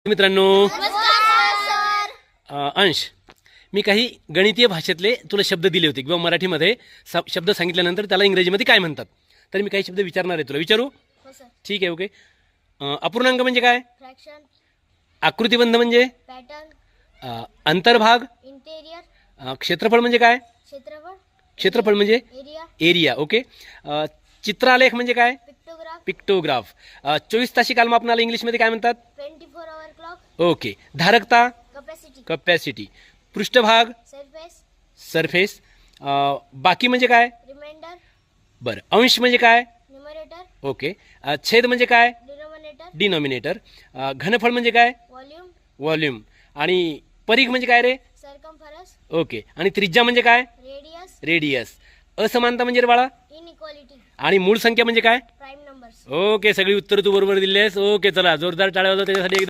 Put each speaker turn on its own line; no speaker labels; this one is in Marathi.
मित्रांनो, अंश, मी काही गणितीय भाषेतले तुला शब्द दिले होते किंवा मराठीमध्ये शब्द सांगितल्यानंतर त्याला इंग्रजीमध्ये काय म्हणतात, तर मी काही शब्द विचारणार आहे. तुला विचारू? ठीक आहे, ओके. अपूर्णांक म्हणजे काय?
फ्रॅक्शन.
आकृतिबंध म्हणजे?
पॅटर्न.
अंतर्भाग.
इंटेरियर.
क्षेत्रफळ म्हणजे काय?
क्षेत्रफळ.
क्षेत्रफळ म्हणजे?
एरिया.
Area, okay. चित्रालेख म्हणजे काय?
पिक्टोग्राफ.
पिक्टोग्राफ. 24 ताशी कालमापनाला इंग्लिशमध्ये काय म्हणतात?
24 आवर क्लॉक.
ओके. धारकता.
कॅपॅसिटी.
कपॅसिटी. पृष्ठभाग.
सरफेस.
सरफेस. बाकी म्हणजे काय?
रिमाइंडर.
बरं. अंश म्हणजे काय?
न्यूमरेटर.
ओके. छेद म्हणजे काय?
डिनोमिनेटर.
डिनॉमिनेटर. घनफळ म्हणजे काय?
व्हॉल्यूम.
व्हॉल्यूम. आणि परिघ म्हणजे काय रे?
सर्कमफरन्स.
ओके. आणि त्रिज्या म्हणजे काय?
रेडियस.
रेडियस. असमानता म्हणजे रे बाळा?
इनइक्वालिटी.
आणि मूळ संख्या म्हणजे काय?
Prime numbers.
ओके, सगळी उत्तर तू बरोबर दिली आहेस. ओके, चला जोरदार टाळ्या वाजवा त्याच्यासाठी.